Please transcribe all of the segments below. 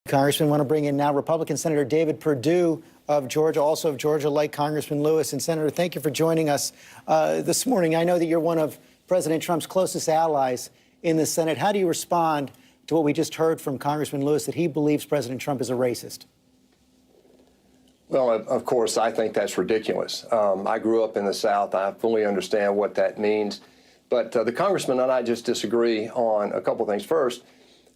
Congressman, want to bring in now Republican Senator David Perdue of Georgia, also of Georgia, like Congressman Lewis. And Senator, thank you for joining us this morning. I know that you're one of President Trump's closest allies in the Senate. How do you respond to what we just heard from Congressman Lewis, that he believes President Trump is a racist? Well, of course, I think that's ridiculous. I grew up in the South. I fully understand what that means. But the congressman and I just disagree on a couple of things. First,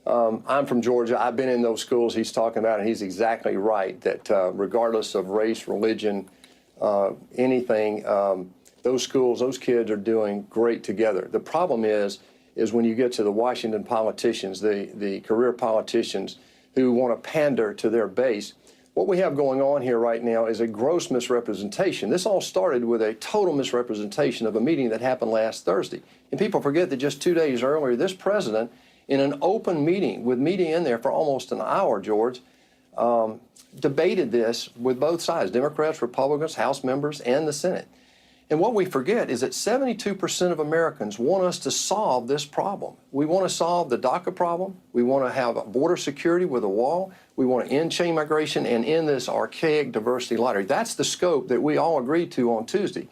I'm from Georgia. I've been in those schools he's talking about, and he's exactly right that regardless of race, religion, anything, those schools, those kids are doing great together. The problem is when you get to the Washington politicians, the career politicians who want to pander to their base. What we have going on here right now is a gross misrepresentation. This all started with a total misrepresentation of a meeting that happened last Thursday. And people forget that just 2 days earlier, this president, in an open meeting with media in there for almost an hour, George, debated this with both sides, Democrats, Republicans, House members, and the Senate. And what we forget is that 72% of Americans want us to solve this problem. We want to solve the DACA problem. We want to have border security with a wall. We want to end chain migration and end this archaic diversity lottery. That's the scope that we all agreed to on Tuesday.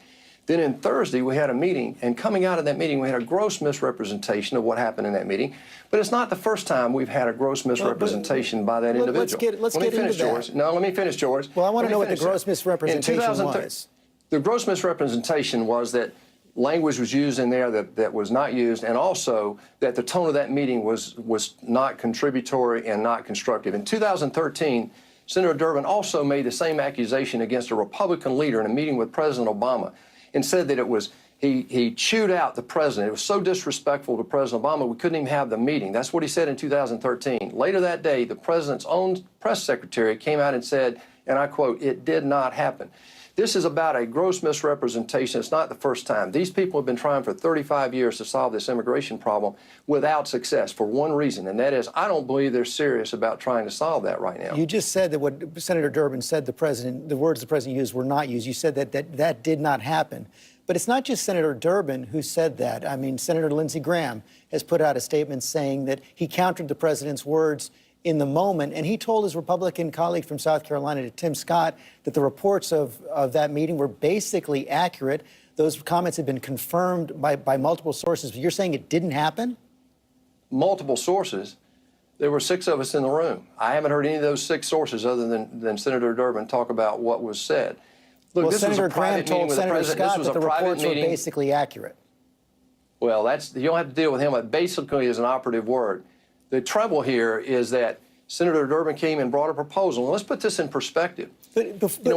Then on Thursday, we had a meeting, and coming out of that meeting, we had a gross misrepresentation of what happened in that meeting. But it's not the first time we've had a gross misrepresentation by that individual. Let's get into George. that. No, let me finish, George. Well, I want to know what the gross misrepresentation was. The gross misrepresentation was that language was used in there that was not used, and also that the tone of that meeting was not contributory and not constructive. In 2013, Senator Durbin also made the same accusation against a Republican leader in a meeting with President Obama and said that it was he chewed out the president. It was so disrespectful to President Obama, we couldn't even have the meeting. That's what he said in 2013. Later that day, the president's own press secretary came out and said, and I quote, "It did not happen." This is about a gross misrepresentation. It's not the first time. These people have been trying for 35 years to solve this immigration problem without success for one reason, and that is I don't believe they're serious about trying to solve that right now. You just said that what Senator Durbin said, the words the president used were not used. You said that did not happen. But it's not just Senator Durbin who said that. I mean, Senator Lindsey Graham has put out a statement saying that he countered the president's words in the moment, and he told his Republican colleague from South Carolina, to Tim Scott, that the reports of that meeting were basically accurate. Those comments had been confirmed by multiple sources. But you're saying it didn't happen? Multiple sources. There were 6 of us in the room. I haven't heard any of those 6 sources other than Senator Durbin talk about what was said. Look, well, this Senator was a private Graham told Senator Scott that the reports were basically accurate. Well, you don't have to deal with him. It basically is an operative word. The trouble here is that Senator Durbin came and brought a proposal. And let's put this in perspective. But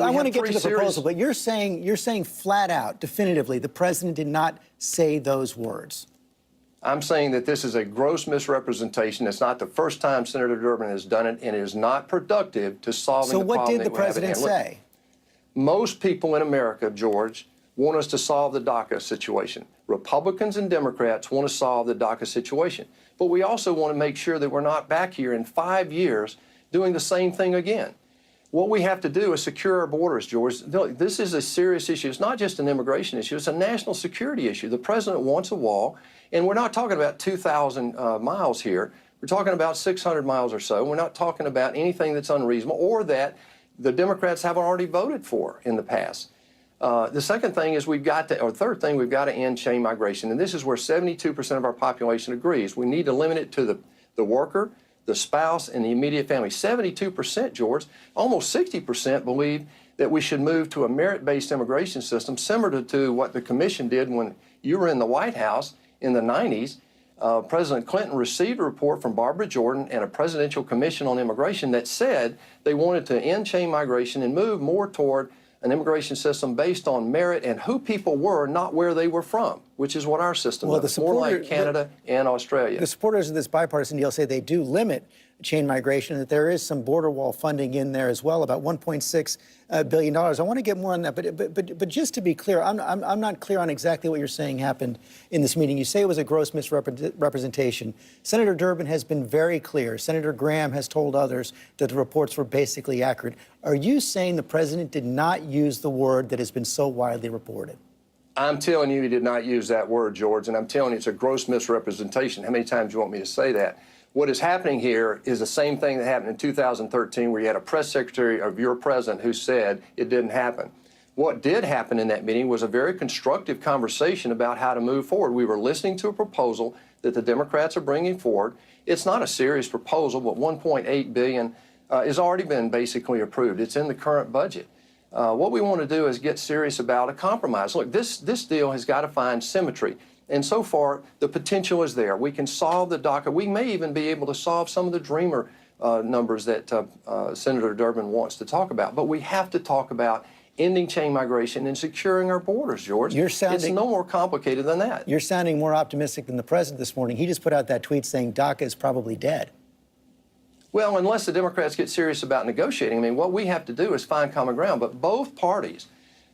I want to get to the proposal. But you're saying flat out, definitively, the president did not say those words. I'm saying that this is a gross misrepresentation. It's not the first time Senator Durbin has done it, and it is not productive to solving the problem. So what did the president say? Most people in America, George, want us to solve the DACA situation. Republicans and Democrats want to solve the DACA situation. But we also want to make sure that we're not back here in 5 years doing the same thing again. What we have to do is secure our borders, George. This is a serious issue. It's not just an immigration issue. It's a national security issue. The president wants a wall, and we're not talking about 2,000 miles here. We're talking about 600 miles or so. We're not talking about anything that's unreasonable or that the Democrats haven't already voted for in the past. The second thing is third thing, we've got to end chain migration. And this is where 72% of our population agrees. We need to limit it to the worker, the spouse, and the immediate family. 72%, George, almost 60% believe that we should move to a merit-based immigration system similar to what the commission did when you were in the White House in the 90s. President Clinton received a report from Barbara Jordan and a presidential commission on immigration that said they wanted to end chain migration and move more toward an immigration system based on merit and who people were, not where they were from, which is what our system is, more like Canada and Australia. The supporters of this bipartisan deal say they do limit chain migration, that there is some border wall funding in there as well, about $1.6 billion. I want to get more on that, but just to be clear, I'm not clear on exactly what you're saying happened in this meeting. You say it was a gross misrepresentation. Senator Durbin has been very clear. Senator Graham has told others that the reports were basically accurate. Are you saying the president did not use the word that has been so widely reported? I'm telling you he did not use that word, George, and I'm telling you it's a gross misrepresentation. How many times do you want me to say that? What is happening here is the same thing that happened in 2013, where you had a press secretary of your president who said it didn't happen. What did happen in that meeting was a very constructive conversation about how to move forward. We were listening to a proposal that the Democrats are bringing forward. It's not a serious proposal, but $1.8 billion has already been basically approved. It's in the current budget. What we want to do is get serious about a compromise. Look, this deal has got to find symmetry. And so far, the potential is there. We can solve the DACA. We may even be able to solve some of the dreamer numbers that Senator Durbin wants to talk about. But we have to talk about ending chain migration and securing our borders, George. It's no more complicated than that. You're sounding more optimistic than the president this morning. He just put out that tweet saying DACA is probably dead. Well, unless the Democrats get serious about negotiating, I mean, what we have to do is find common ground. But both parties,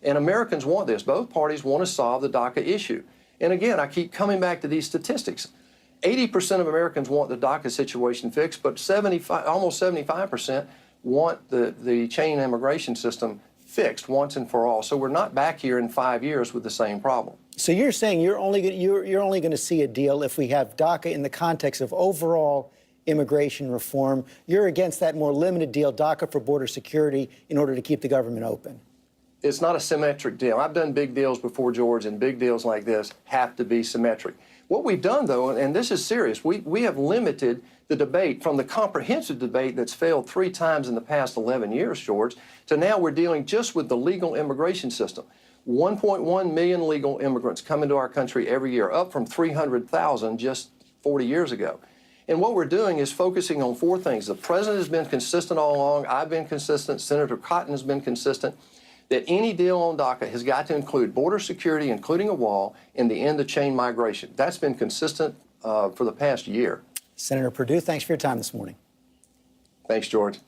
and Americans want this, both parties want to solve the DACA issue. And again, I keep coming back to these statistics. 80% of Americans want the DACA situation fixed, but almost 75% want the chain immigration system fixed once and for all. So we're not back here in 5 years with the same problem. So you're saying you're only going to see a deal if we have DACA in the context of overall immigration reform. You're against that more limited deal, DACA for border security, in order to keep the government open. It's not a symmetric deal. I've done big deals before, George, and big deals like this have to be symmetric. What we've done, though, and this is serious, we have limited the debate from the comprehensive debate that's failed 3 times in the past 11 years, George, to now we're dealing just with the legal immigration system. 1.1 million legal immigrants come into our country every year, up from 300,000 just 40 years ago. And what we're doing is focusing on 4 things. The president has been consistent all along. I've been consistent. Senator Cotton has been consistent. That any deal on DACA has got to include border security, including a wall, and the end of chain migration. That's been consistent for the past year. Senator Perdue, thanks for your time this morning. Thanks, George.